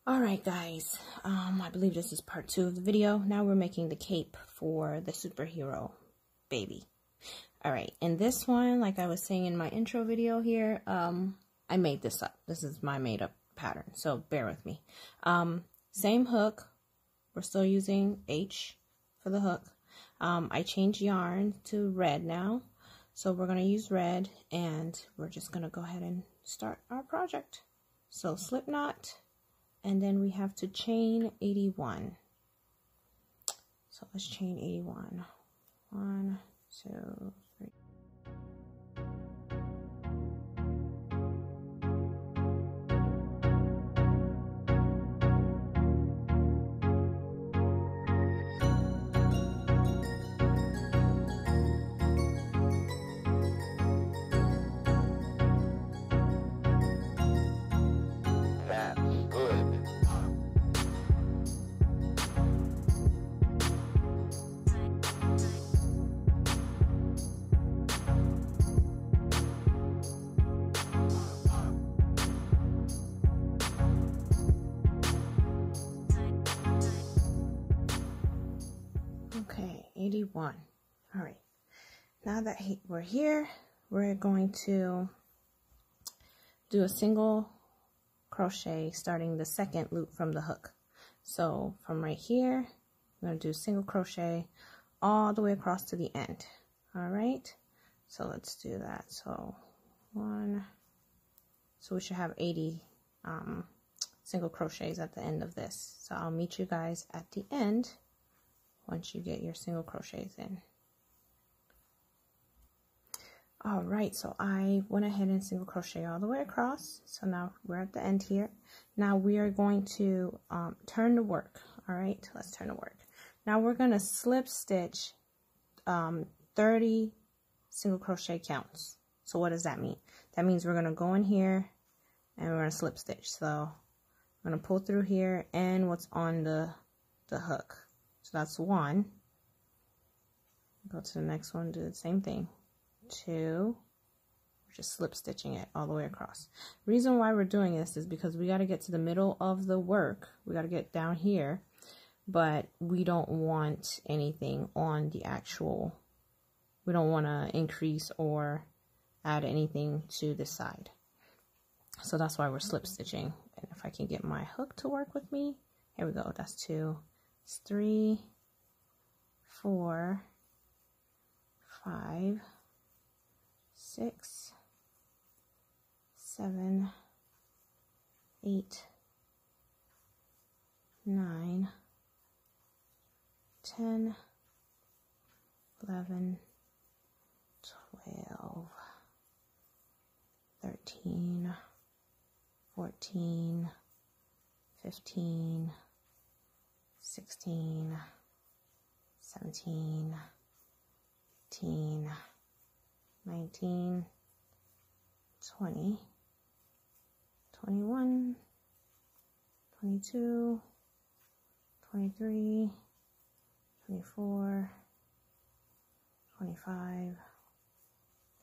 Alright guys, I believe this is part 2 of the video. Now we're making the cape for the superhero baby. Alright, and this one, like I was saying in my intro video here, I made this up. This is my made up pattern, so bear with me. Same hook, we're still using H for the hook. I changed yarn to red now, so we're going to use red, and we're just going to go ahead and start our project. So slip knot. And then we have to chain 81. So let's chain 81. 1, 2, 3. Okay, 81. All right. Now that we're here, we're going to do a single crochet starting the second loop from the hook. So from right here, I'm going to do single crochet all the way across to the end. All right. So let's do that. So 1. So we should have 80 single crochets at the end of this. So I'll meet you guys at the end once you get your single crochets in. All right, so I went ahead and single crochet all the way across. So now we're at the end here. Now we are going to turn to work. All right, let's turn to work. Now we're going to slip stitch 30 single crochet counts. So what does that mean? That means we're going to go in here and we're going to slip stitch. So I'm going to pull through here and what's on the hook. So that's 1. Go to the next one, do the same thing. 2. We're just slip stitching it all the way across. The reason why we're doing this is because we got to get to the middle of the work. We got to get down here, but we don't want anything on the actual, we don't want to increase or add anything to the side. So that's why we're slip stitching. And if I can get my hook to work with me, here we go. That's 2. It's 3, 4, 5, 6, 7, 8, 9, 10, 11, 12, 13, 14, 15, 16, 17, 18, 19, 20, 21, 22, 23, 24, 25,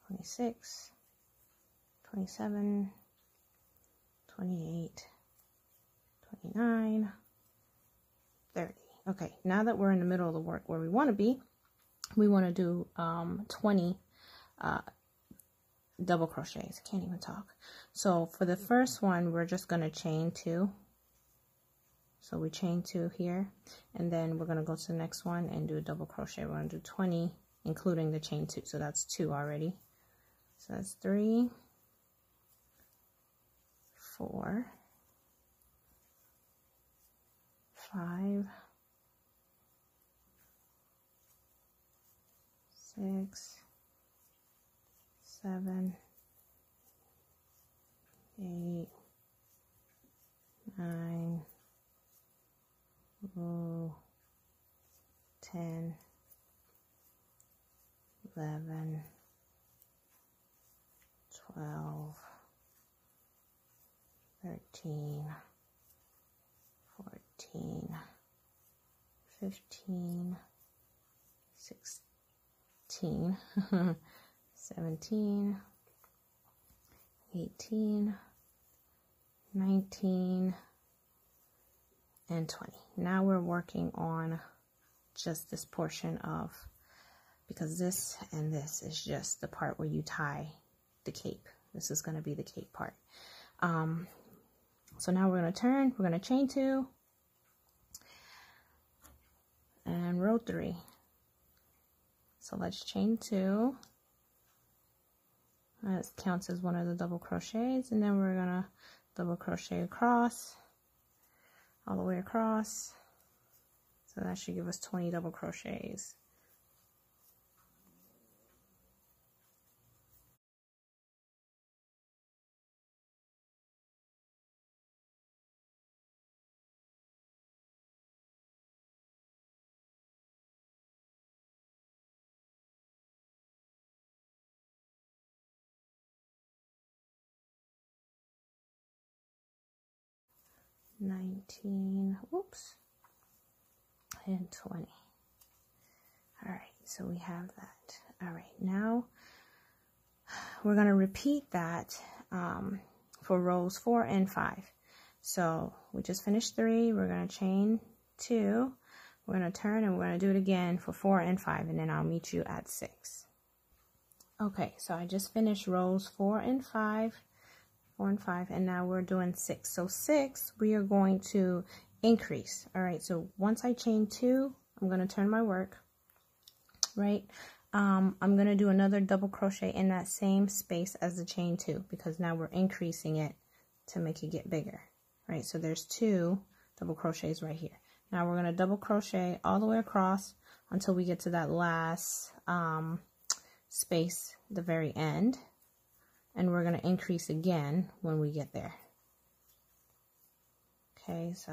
26, 27, 28, 29, 30. Okay, now that we're in the middle of the work where we want to be, we want to do 20 double crochets. I can't even talk. So for the first one, we're just going to chain 2. So we chain 2 here, and then we're going to go to the next one and do a double crochet. We're going to do 20, including the chain 2. So that's 2 already. So that's 3, 4, 5, 6, 7, 8, 9, 10, 11, 12, 13, 14, 15, 16, 17, 18, 19, and 20. Now we're working on just this portion of, because this and this is just the part where you tie the cape. This is going to be the cape part. So now we're going to turn, we're going to chain 2 and row 3. So let's chain 2. That counts as one of the double crochets, and then we're going to double crochet across, all the way across. So that should give us 20 double crochets. Oops, and 20. All right, so we have that. All right, now we're going to repeat that for rows 4 and 5. So we just finished 3, we're going to chain 2, we're going to turn, and we're going to do it again for 4 and 5, and then I'll meet you at 6. Okay, so I just finished rows 4 and 5, and now we're doing 6. So 6, we are going to increase. All right, so once I chain 2, I'm going to turn my work, right? I'm going to do another double crochet in that same space as the chain 2, because now we're increasing it to make it get bigger, right? So there's 2 double crochets right here. Now we're going to double crochet all the way across until we get to that last space, the very end, and we're going to increase again when we get there. Okay, so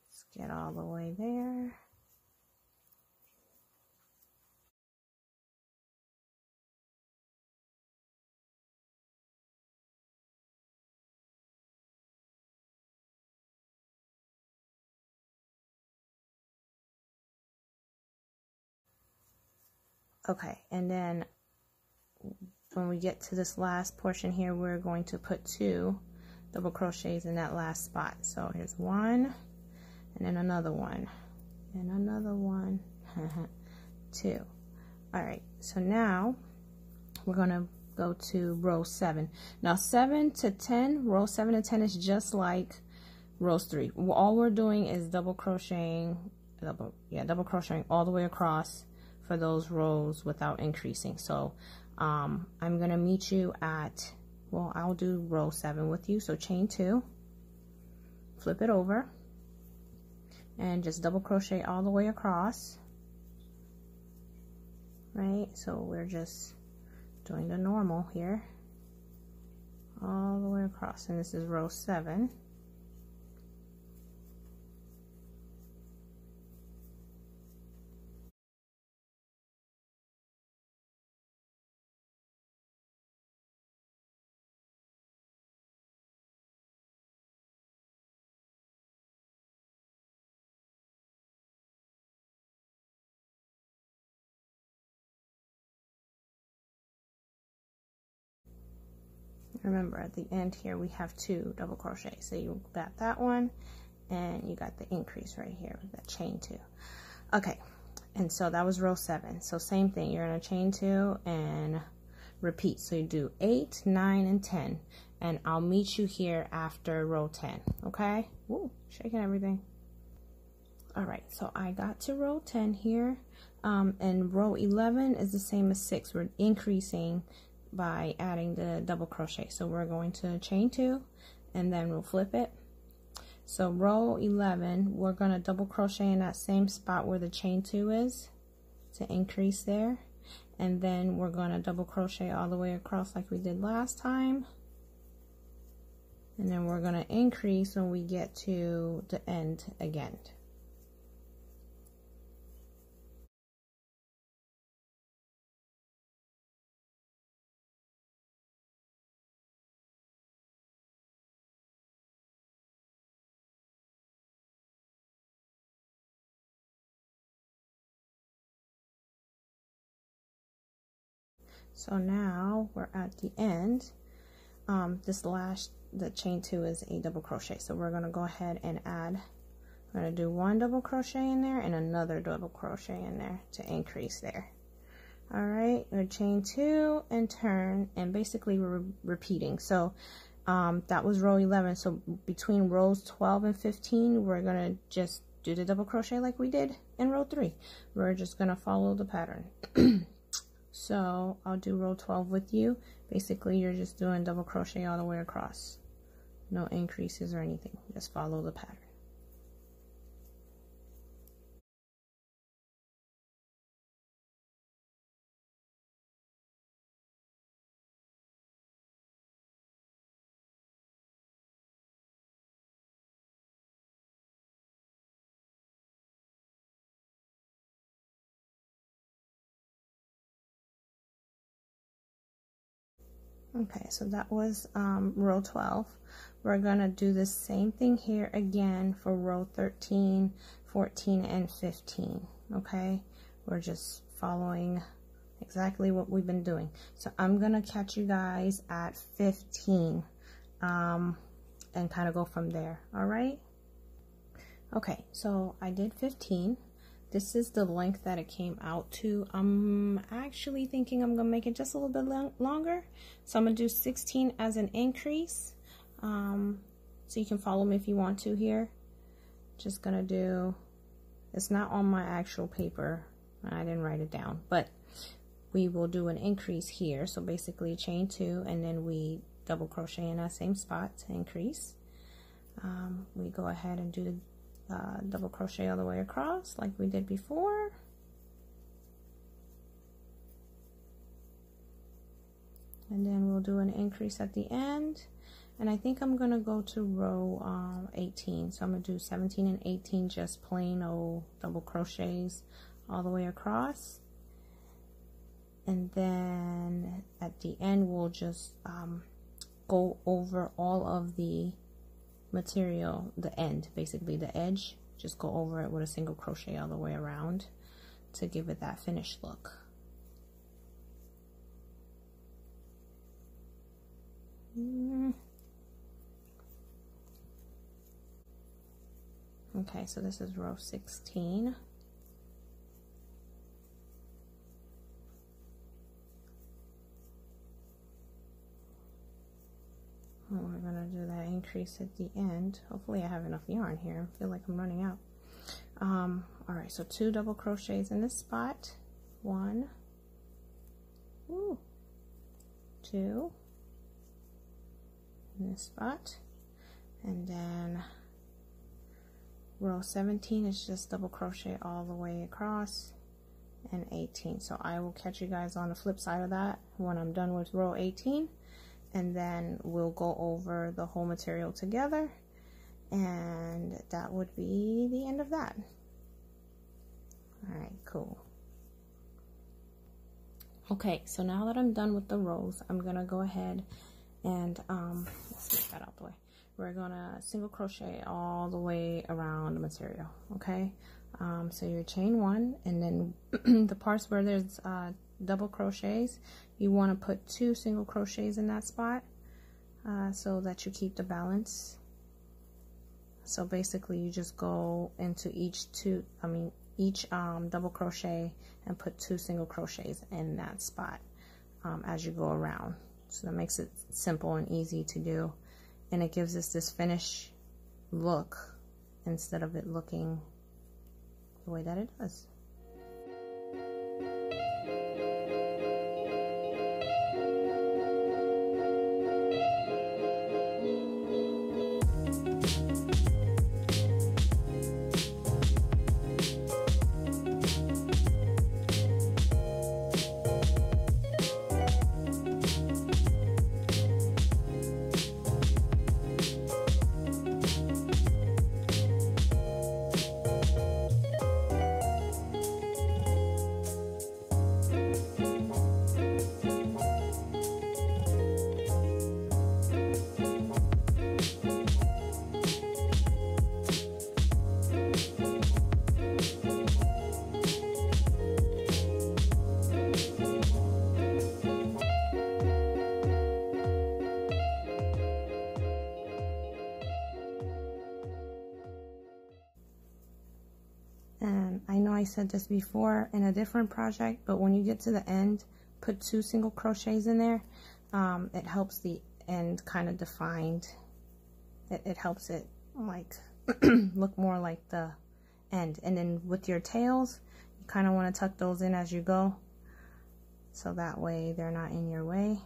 let's get all the way there. Okay, and then when we get to this last portion here, we're going to put 2 double crochets in that last spot. So here's 1, and then another 1, and another 1, 2. All right, so now we're going to go to row 7. Now 7 to 10, row 7 to 10 is just like rows 3. All we're doing is double crocheting all the way across for those rows without increasing. So I'm gonna meet you at, well, I'll do row 7 with you. So chain 2, flip it over, and just double crochet all the way across, right? So we're just doing the normal here all the way across, and this is row 7. Remember, at the end here we have 2 double crochets, so you got that one and you got the increase right here with that chain 2. Okay, and so that was row 7. So same thing, you're going to chain 2 and repeat. So you do 8, 9, and 10, and I'll meet you here after row 10. Okay? Woo, shaking everything. All right, so I got to row 10 here, and row 11 is the same as 6. We're increasing by adding the double crochet. So we're going to chain 2, and then we'll flip it. So row 11, we're going to double crochet in that same spot where the chain 2 is to increase there, and then we're going to double crochet all the way across like we did last time, and then we're going to increase when we get to the end again. So now we're at the end. the chain 2 is a double crochet. So we're going to go ahead and add, we're going to do 1 double crochet in there and another double crochet in there to increase there. All right, we're chain 2 and turn, and basically we're repeating. So that was row 11. So between rows 12 and 15, we're going to just do the double crochet like we did in row 3. We're just going to follow the pattern. So I'll do row 12 with you. Basically, you're just doing double crochet all the way across. No increases or anything. Just follow the pattern. Okay, so that was row 12. We're going to do the same thing here again for row 13, 14, and 15. Okay, we're just following exactly what we've been doing. So I'm going to catch you guys at 15 and kind of go from there. All right. Okay, so I did 15. This is the length that it came out to. I'm actually thinking I'm gonna make it just a little bit longer. So I'm gonna do 16 as an increase. So you can follow me if you want to here. Just gonna do, it's not on my actual paper. I didn't write it down, but we will do an increase here. So basically chain 2 and then we double crochet in that same spot to increase. We go ahead and do the double crochet all the way across like we did before, and then we'll do an increase at the end. And I think I'm gonna go to row 18, so I'm gonna do 17 and 18 just plain old double crochets all the way across, and then at the end we'll just go over all of the material, the end, basically the edge, just go over it with a single crochet all the way around to give it that finished look. Okay, so this is row 16. We're gonna do that increase at the end. Hopefully I have enough yarn here. I feel like I'm running out. All right, so 2 double crochets in this spot. 1, 2 in this spot, and then row 17 is just double crochet all the way across, and 18. So I will catch you guys on the flip side of that when I'm done with row 18. And then we'll go over the whole material together, and that would be the end of that. All right, cool. Okay, so now that I'm done with the rows, I'm gonna go ahead and let's get that out the way. We're gonna single crochet all the way around the material. Okay, so you're chain 1, and then the parts where there's double crochets, you want to put 2 single crochets in that spot so that you keep the balance. So basically you just go into each double crochet and put 2 single crochets in that spot as you go around. So that makes it simple and easy to do, and it gives us this finished look instead of it looking the way that it does. I said this before in a different project, but when you get to the end, put 2 single crochets in there. It helps the end kind of defined. It helps it like look more like the end. And then with your tails, you kind of want to tuck those in as you go, so that way they're not in your way.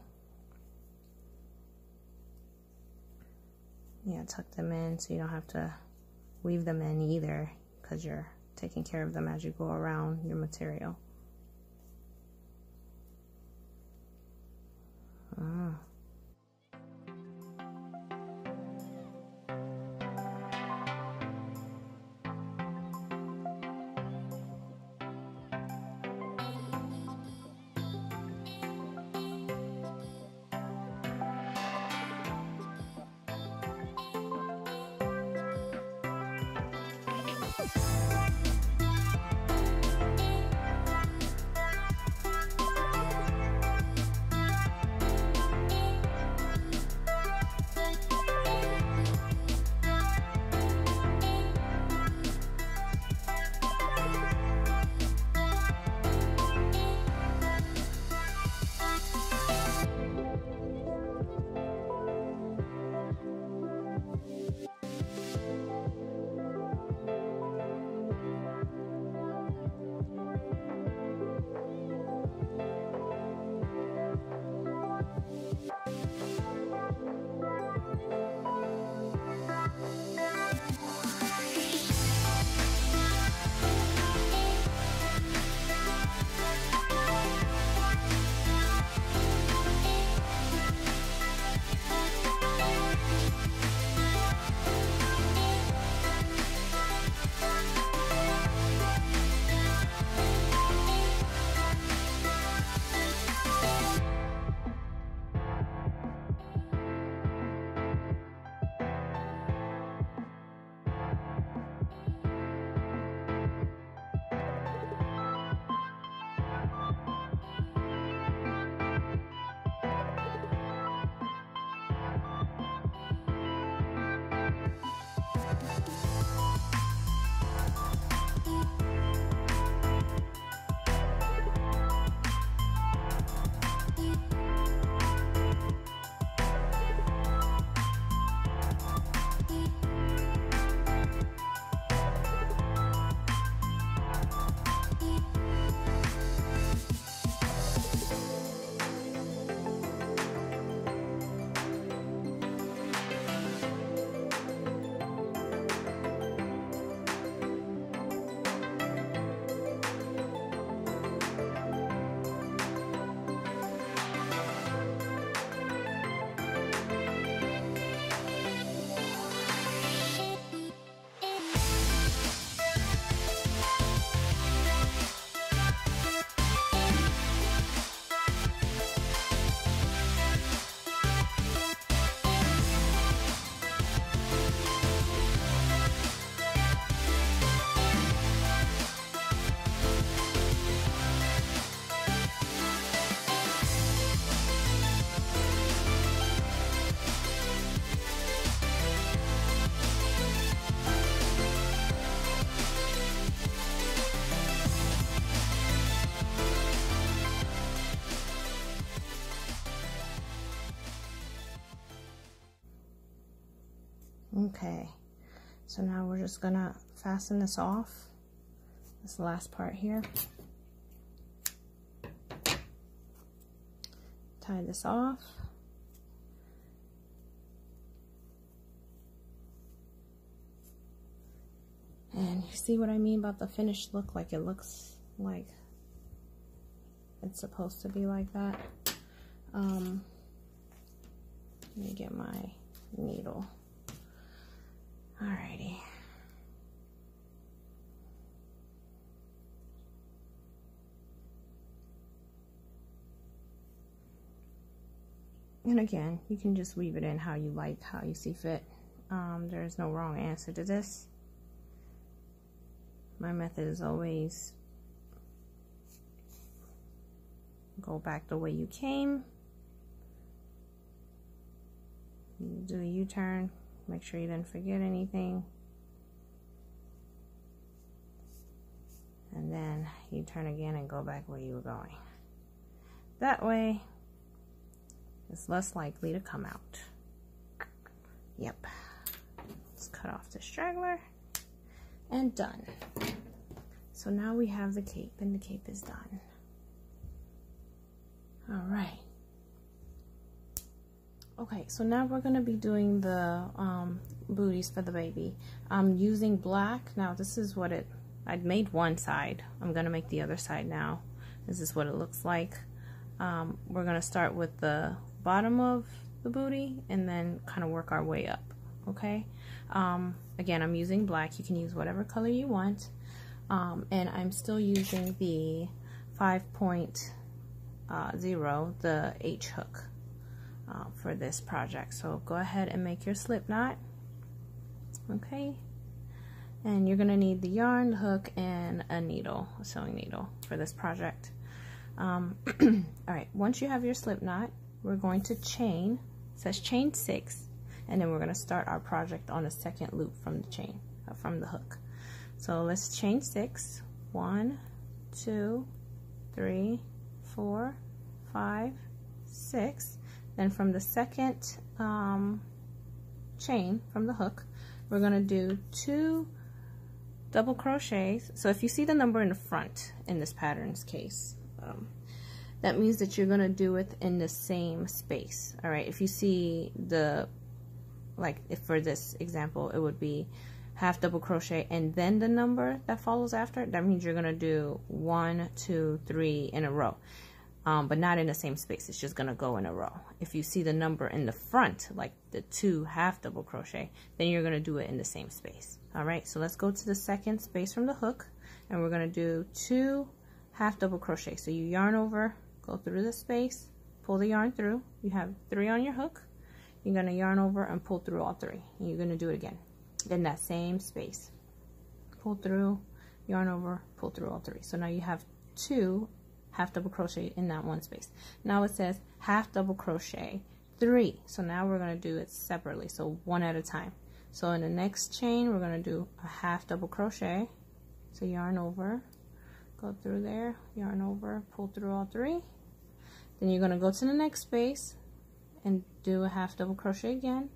Yeah, tuck them in so you don't have to weave them in either, because you're taking care of them as you go around your material. Okay, so now we're just gonna fasten this off, this last part here. Tie this off. And you see what I mean about the finished look? Like, it looks like it's supposed to be like that. Let me get my needle. Alrighty. And again, you can just weave it in how you like, how you see fit. There's no wrong answer to this. My method is always go back the way you came. You do a U-turn. Make sure you didn't forget anything. and then you turn again and go back where you were going. That way it's less likely to come out. Yep. Let's cut off the straggler, and done. So now we have the cape, and the cape is done. All right. Okay, so now we're going to be doing the booties for the baby. I'm using black. Now this is what I'd made one side. I'm going to make the other side now. This is what it looks like. We're going to start with the bottom of the booty and then kind of work our way up. Okay. Again, I'm using black. You can use whatever color you want. And I'm still using the 5.0, the H hook. For this project. So go ahead and make your slip knot. Okay, and you're gonna need the yarn, the hook, and a needle, a sewing needle for this project. All right, once you have your slip knot, we're going to chain. It says chain 6, and then we're going to start our project on the second loop from the chain, from the hook. So let's chain 6. 1, 2, 3, 4, 5, 6. Then from the second chain from the hook, we're going to do 2 double crochets. So if you see the number in the front in this pattern's case, that means that you're going to do it in the same space. All right, if you see the, like if for this example, it would be half double crochet and then the number that follows after, that means you're going to do 1, 2, 3 in a row. But not in the same space. It's just gonna go in a row. If you see the number in the front, like the 2 half double crochet, then you're gonna do it in the same space. All right, so let's go to the second space from the hook, and we're gonna do 2 half double crochet. So you yarn over, go through the space, pull the yarn through. You have 3 on your hook. You're gonna yarn over and pull through all 3. And you're gonna do it again in that same space. Pull through, yarn over, pull through all 3. So now you have 2 half double crochet in that one space. Now it says half double crochet 3. So now we're going to do it separately, so one at a time. So in the next chain we're going to do a half double crochet. So yarn over, go through there, yarn over, pull through all 3. Then you're going to go to the next space and do a half double crochet again,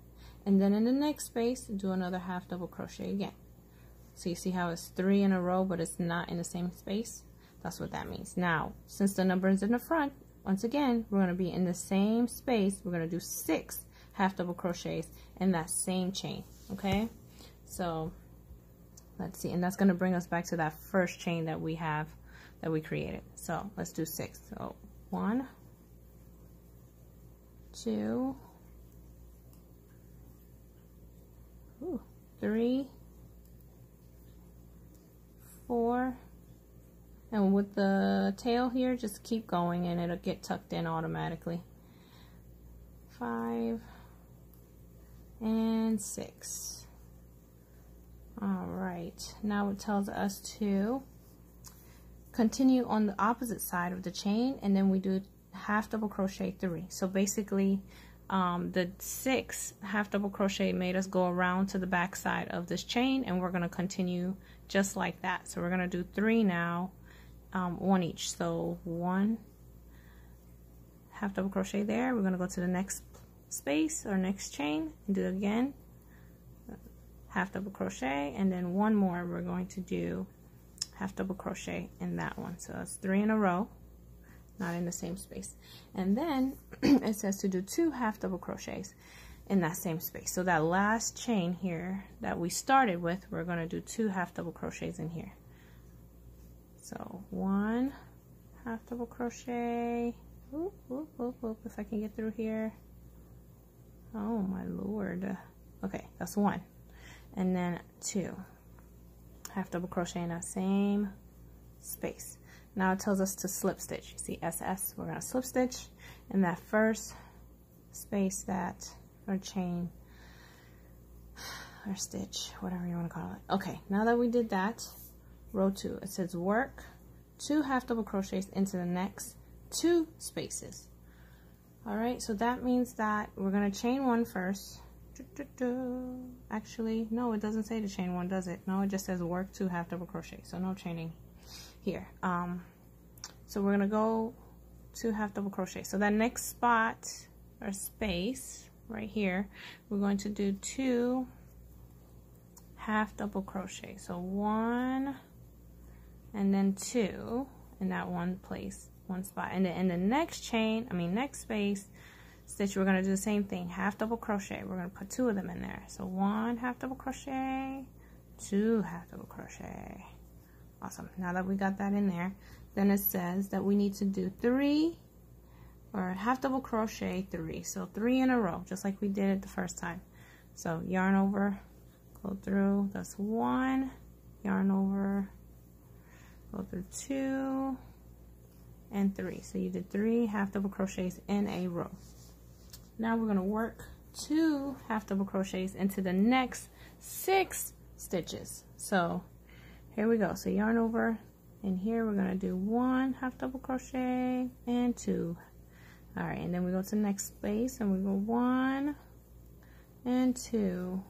and then in the next space do another half double crochet again. So you see how it's 3 in a row but it's not in the same space? That's what that means. Now, since the number is in the front, once again, we're going to be in the same space. We're going to do 6 half double crochets in that same chain. Okay? So, let's see. And that's going to bring us back to that first chain that we have, that we created. So, let's do 6. So, 1, 2, 3, 4, and with the tail here, just keep going and it'll get tucked in automatically. 5 and 6. Alright, now it tells us to continue on the opposite side of the chain, and then we do half double crochet 3. So basically the 6 half double crochet made us go around to the back side of this chain, and we're going to continue just like that. So we're going to do 3 now. 1 each. So 1 half double crochet there. We're going to go to the next space or next chain and do it again, half double crochet, and then 1 more. We're going to do half double crochet in that one. So that's 3 in a row, not in the same space. And then it says to do 2 half double crochets in that same space. So that last chain here that we started with, we're going to do 2 half double crochets in here. So 1 half double crochet. Oop, oop, oop, oop, if I can get through here. Oh my lord. Okay, that's 1. And then 2 half double crochet in that same space. Now it tells us to slip stitch. You see SS, we're going to slip stitch in that first space, that, or chain, or stitch, whatever you want to call it. Okay, now that we did that, row 2, it says work 2 half double crochets into the next 2 spaces. Alright, so that means that we're going to chain 1 first. Actually, no, it doesn't say to chain 1, does it? No, it just says work 2 half double crochet, so no chaining. here. So we're gonna go to half double crochet. So that next spot or space right here, we're going to do 2 half double crochet. So 1 and then 2 in that one place, one spot, and then in the next chain, next space stitch, we're going to do the same thing, half double crochet. We're going to put 2 of them in there. So 1 half double crochet, 2 half double crochet. Awesome. Now that we got that in there, then it says that we need to do 3 or half double crochet 3. So 3 in a row, just like we did it the first time. So yarn over, go through, that's 1, yarn over, go through 2 and 3. So you did 3 half double crochets in a row. Now we're going to work 2 half double crochets into the next 6 stitches. So here we go. So yarn over, and here we're going to do 1 half double crochet and 2. All right, and then we go to the next space and we go 1 and 2,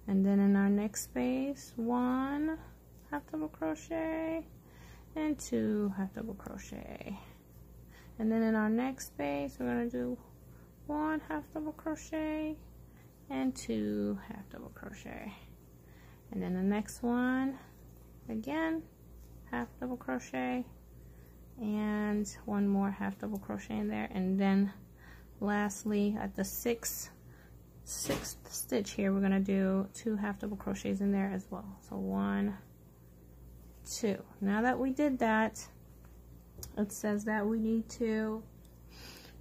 and then in our next space 1 half double crochet and 2 half double crochet, and then in our next space we're going to do 1 half double crochet and 2 half double crochet, and then the next one again half double crochet and 1 more half double crochet in there, and then lastly at the sixth stitch here we're going to do 2 half double crochets in there as well. So 1, 2. Now that we did that, it says that we need to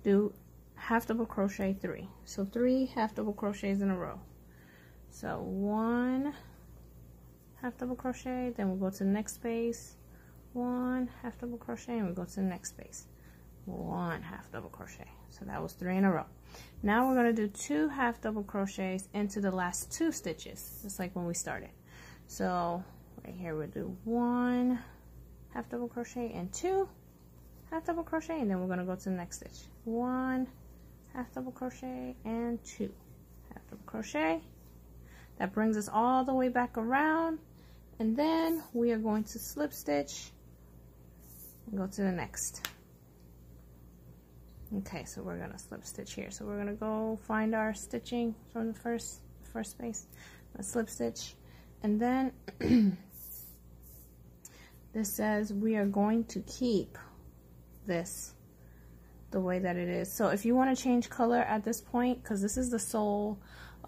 do half double crochet 3. So 3 half double crochets in a row. So 1 half double crochet, then we'll go to the next space, 1 half double crochet, and we go to the next space, 1 half double crochet. So that was 3 in a row. Now we're going to do 2 half double crochets into the last 2 stitches, just like when we started. So right here we'll do 1 half double crochet and 2 half double crochet, and then we're going to go to the next stitch, 1 half double crochet and 2 half double crochet. That brings us all the way back around, and then we are going to slip stitch and go to the next. Okay, so we're going to slip stitch here. So we're going to go find our stitching from the first space, a slip stitch, and then this says we are going to keep this the way that it is. So if you want to change color at this point, because this is the sole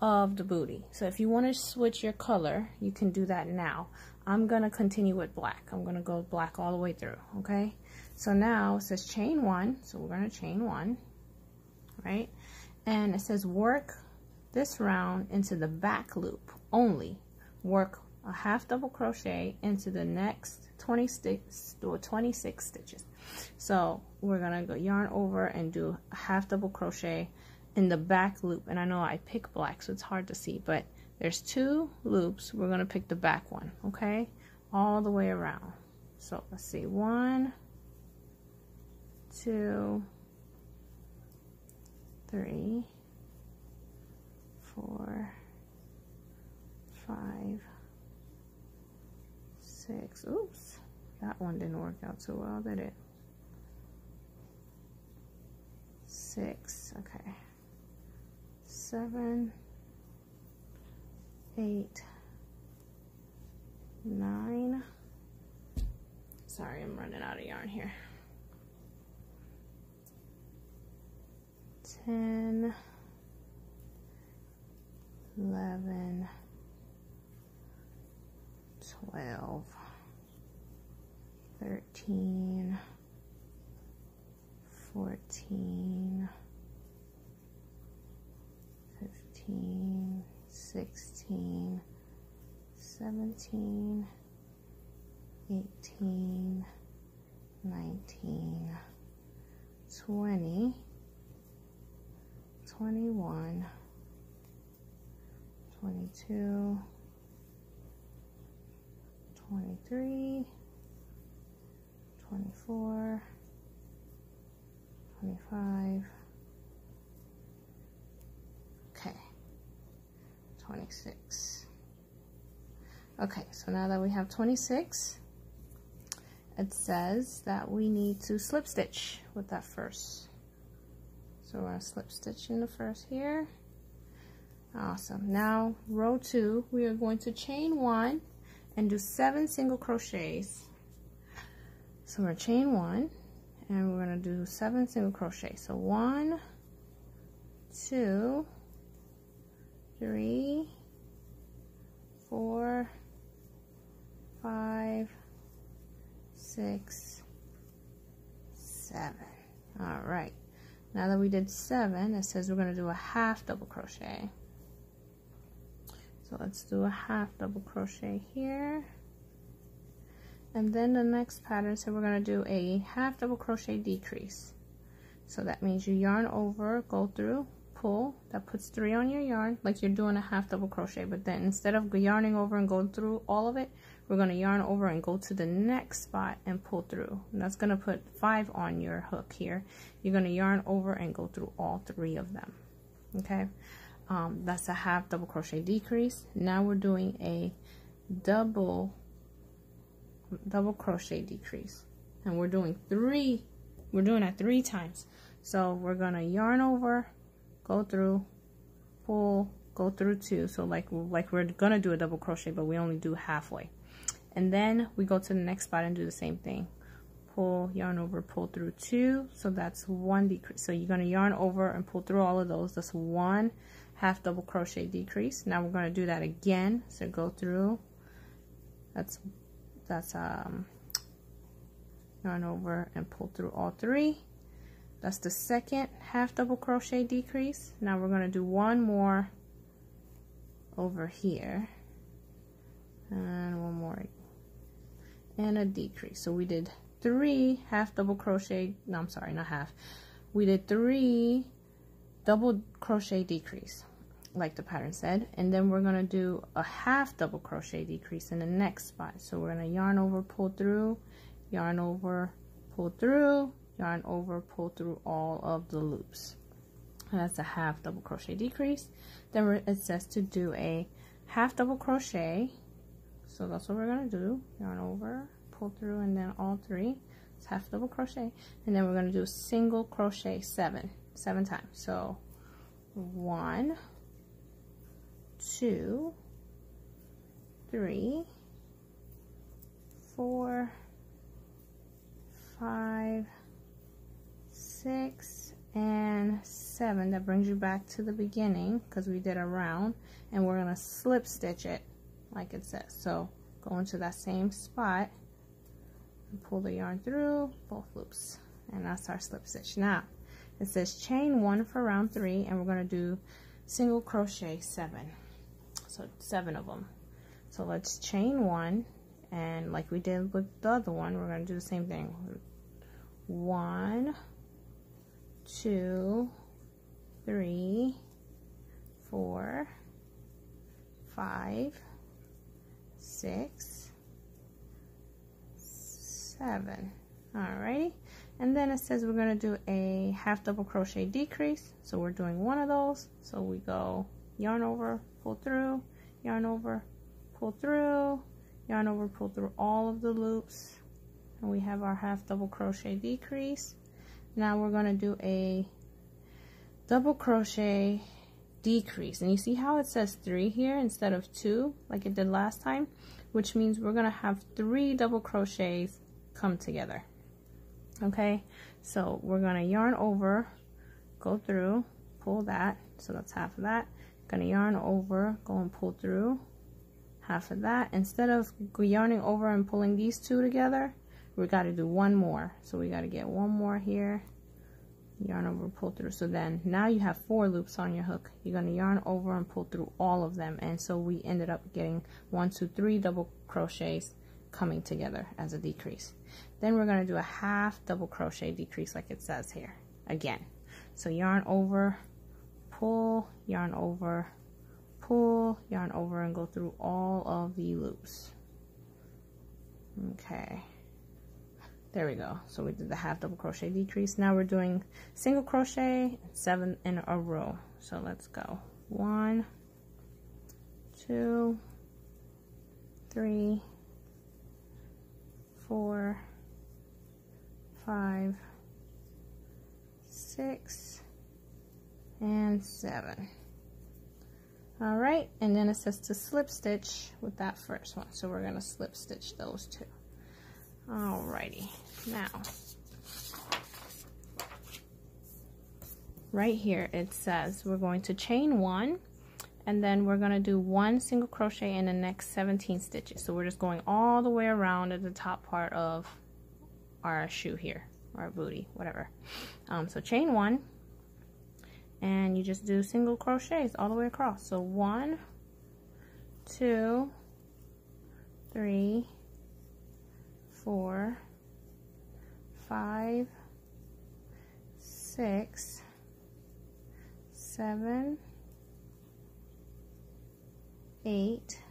of the booty, so if you want to switch your color, you can do that now. I'm going to continue with black. I'm going to go black all the way through, okay? So now it says chain 1, so we're going to chain 1, right? And it says work this round into the back loop only. Work a half double crochet into the next 26 stitches. So we're going to go yarn over and do a half double crochet in the back loop. And I know I pick black, so it's hard to see, but there's 2 loops. We're going to pick the back one, okay? All the way around. So let's see, 1, 2, 3, 4, 5, 6. Oops, that one didn't work out so well, did it? 6, okay. 7, 8, 9. Sorry, I'm running out of yarn here. 10, 11, 12, 13, 14, 15, 16, 17, 18, 19, 20, 21, 22, 23, 24, 25, okay, 26. Okay, so now that we have 26, it says that we need to slip stitch with that first. So we're going to slip stitch in the first here. Awesome. Now row 2, we are going to chain 1 and do 7 single crochets. So we're chain 1 and we're going to do 7 single crochets. So 1, 2, 3, 4, 5, 6, 7. All right. Now that we did 7, it says we're going to do a half double crochet. So let's do a half double crochet here. And then the next pattern, so we're going to do a half double crochet decrease. So that means you yarn over, go through, pull. That puts 3 on your yarn, like you're doing a half double crochet. But then instead of yarning over and going through all of it, we're going to yarn over and go to the next spot and pull through. And that's going to put 5 on your hook here. You're going to yarn over and go through all 3 of them. Okay, that's a half double crochet decrease. Now we're doing a double crochet decrease, and we're doing 3. We're doing that 3 times. So we're going to yarn over, go through, pull, go through 2. So like we're going to do a double crochet, but we only do halfway. And then we go to the next spot and do the same thing. Pull, yarn over, pull through 2. So that's 1 decrease. So you're going to yarn over and pull through all of those. That's 1 half double crochet decrease. Now we're going to do that again. So go through. That's yarn over and pull through all 3. That's the second half double crochet decrease. Now we're going to do 1 more over here. And 1 more. And a decrease. So we did 3 half double crochet, no, I'm sorry, not half. We did 3 double crochet decrease, like the pattern said, and then we're going to do a half double crochet decrease in the next spot. So we're going to yarn over, pull through, yarn over, pull through, yarn over, pull through all of the loops. And that's a half double crochet decrease. Then it says to do a half double crochet. So that's what we're going to do. Yarn over, pull through, and then all 3. It's half double crochet. And then we're going to do single crochet 7 times. So 1, 2, 3, 4, 5, 6, and 7. That brings you back to the beginning because we did a round, and we're going to slip stitch it like it says. So go into that same spot and pull the yarn through both loops, and that's our slip stitch. Now it says chain 1 for round 3, and we're going to do single crochet 7. So 7 of them. So let's chain 1, and like we did with the other one, we're going to do the same thing. 1, 2, 3, 4, 5, 6, 7. Alrighty, and then it says we're going to do a half double crochet decrease. So we're doing 1 of those. So we go yarn over, pull through, yarn over, pull through, yarn over, pull through all of the loops, and we have our half double crochet decrease. Now we're going to do a double crochet decrease, and you see how it says 3 here instead of 2 like it did last time, which means we're going to have 3 double crochets come together. Okay, so we're going to yarn over, go through, pull that, so that's half of that. Going to yarn over, go and pull through half of that. Instead of yarning over and pulling these 2 together, we got to do 1 more. So we got to get 1 more here, yarn over, pull through. So then now you have 4 loops on your hook. You're going to yarn over and pull through all of them, and so we ended up getting 1, 2, 3 double crochets coming together as a decrease. Then we're going to do a half double crochet decrease like it says here again. So yarn over, pull, yarn over, pull, yarn over, and go through all of the loops. Okay, there we go. So we did the half double crochet decrease. Now we're doing single crochet 7 in a row. So let's go. 1, 2, 3, 4, 5, 6, and 7. All right, and then it says to slip stitch with that first one, so we're going to slip stitch those two. Alrighty, now right here it says we're going to chain 1, and then we're going to do 1 single crochet in the next 17 stitches. So we're just going all the way around at the top part of our shoe here, or booty, whatever. So chain 1, and you just do single crochets all the way across. So 1, 2, 3, 4, 5, 6, 7, 8,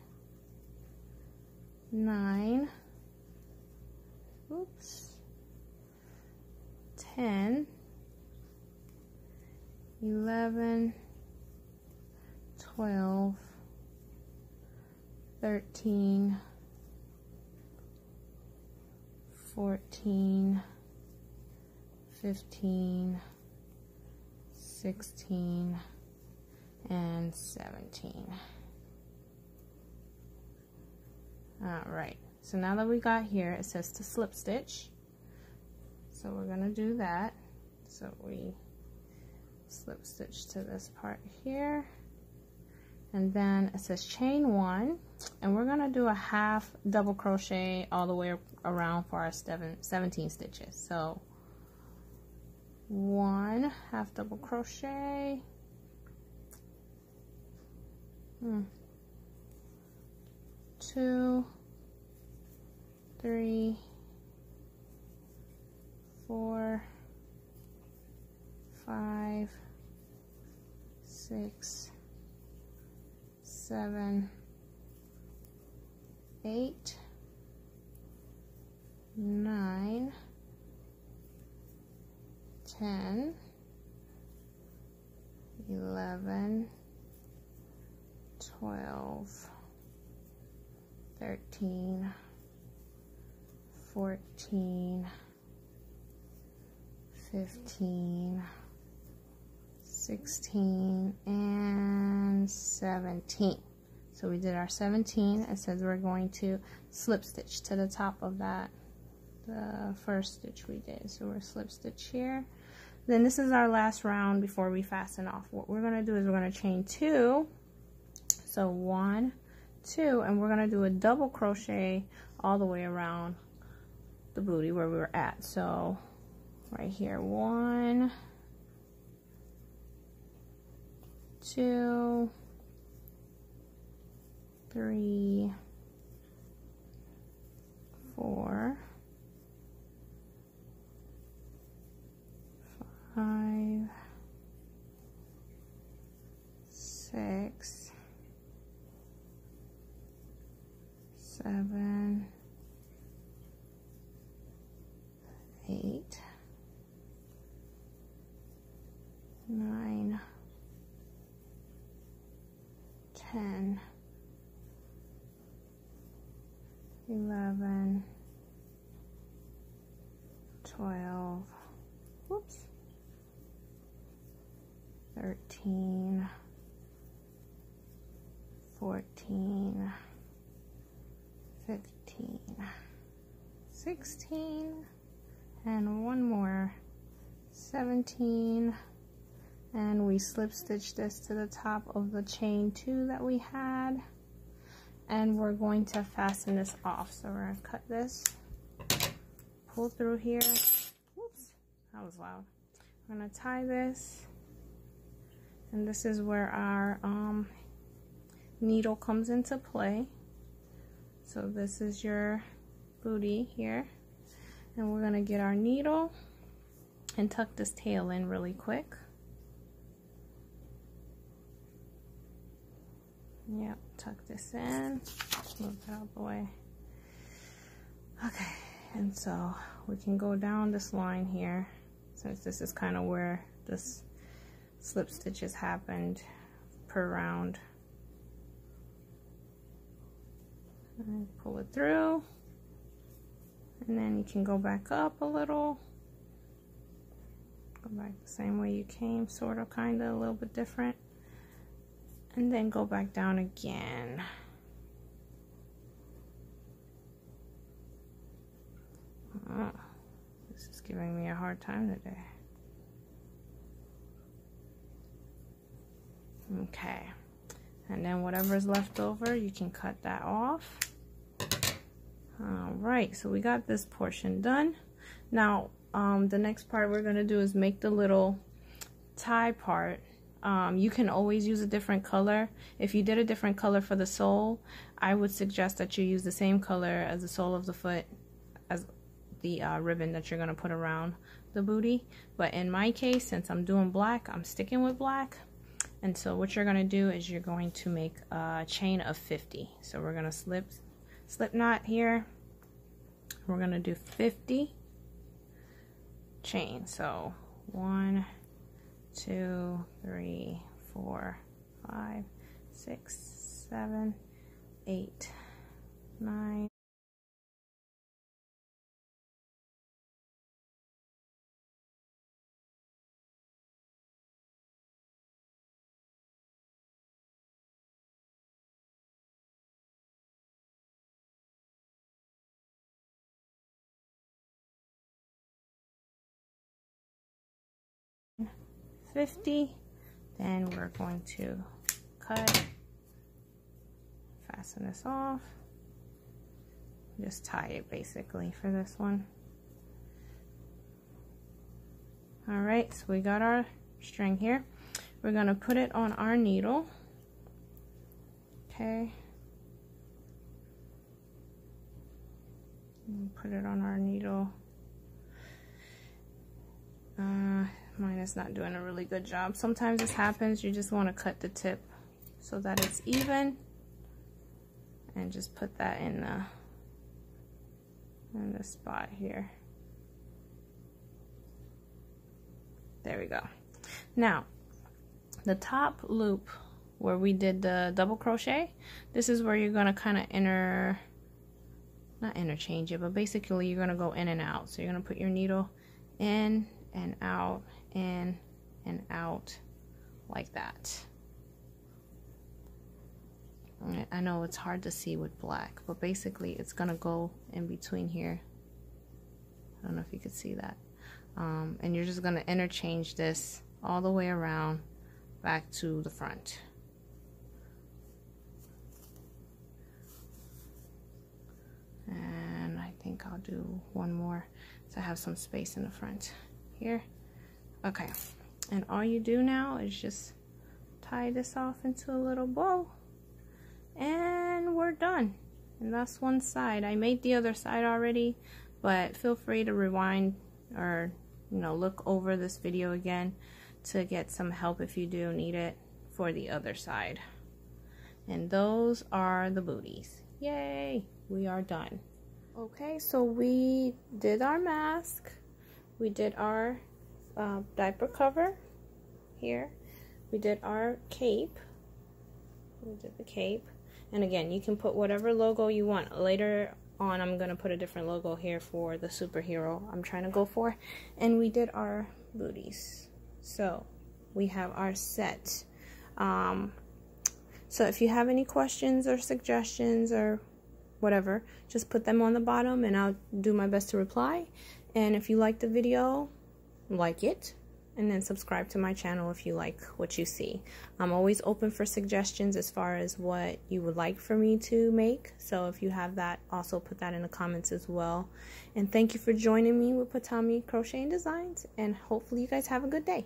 9, oops, 10, 11, 12, 13, 14, 15, 16, and 17. Alright, so now that we got here, it says to slip stitch. So we're going to do that. So we slip stitch to this part here. And then it says chain 1, and we're going to do a half double crochet all the way around for our 17 stitches. So 1 half double crochet, 2, 3, 4, 5, 6, 7, 8, 9, 10, 11, 12, 13, 14, 15, 16, and 17. So we did our 17. It says we're going to slip stitch to the top of that, the first stitch we did. So we're slip stitch here. Then this is our last round before we fasten off. What we're going to do is we're going to chain 2. So 1, 2, and we're going to do a double crochet all the way around the booty where we were at. So right here, 1, 2, 3, 4, 5, 6, 7, 8, 9, 10, 11, 12, whoops, 13, 14, 15, 16, and one more, 17, and we slip stitch this to the top of the chain 2 that we had, and we're going to fasten this off. So we're going to cut this, pull through here, whoops, that was loud. We're going to tie this, and this is where our needle comes into play. So this is your booty here, and we're going to get our needle and tuck this tail in really quick. Yep, tuck this in, move it out the way. Okay, and so we can go down this line here, since this is kind of where this slip stitches happened per round. And pull it through, and then you can go back up a little Go back the same way you came, sort of, kind of, a little bit different. And then go back down again. Oh, this is giving me a hard time today. Okay. And then whatever's left over, you can cut that off. All right, so we got this portion done. Now, the next part we're gonna do is make the little tie part. You can always use a different color. If you did a different color for the sole, I would suggest that you use the same color as the sole of the foot as the ribbon that you're gonna put around the booty. But in my case, since I'm doing black, I'm sticking with black. And so what you're gonna do is you're going to make a chain of 50. So we're gonna slip knot here. We're gonna do 50 chains. So 1, 2, 3, 4, 5, 6, 7, 8, 9. $50. Then we're going to cut, fasten this off, just tie it basically for this one. All right, so we got our string here. We're gonna put it on our needle. Okay, put it on our needle. Mine is not doing a really good job. Sometimes this happens. You just want to cut the tip so that it's even, and just put that in the spot here. There we go. Now, the top loop where we did the double crochet, this is where you're gonna kind of not interchange it, but basically you're gonna go in and out. So you're gonna put your needle in and out, in and out, like that. I know it's hard to see with black, but basically it's gonna go in between here. I don't know if you could see that. And you're just gonna interchange this all the way around back to the front. And I think I'll do one more so I have some space in the front here. Okay, and all you do now is just tie this off into a little bow, and we're done. And that's one side. I made the other side already, but feel free to rewind or look over this video again to get some help if you do need it for the other side. And those are the booties. Yay, we are done. Okay, so we did our mask, we did our diaper cover here, we did our cape, we did the cape, and again, you can put whatever logo you want. Later on, I'm gonna put a different logo here for the superhero I'm trying to go for. And we did our booties, so we have our set. So if you have any questions or suggestions or whatever, just put them on the bottom and I'll do my best to reply. And if you like the video, like it, and then subscribe to my channel if you like what you see. I'm always open for suggestions as far as what you would like for me to make. So if you have that, also put that in the comments as well. And thank you for joining me with Patami Crochet and Designs, and hopefully you guys have a good day.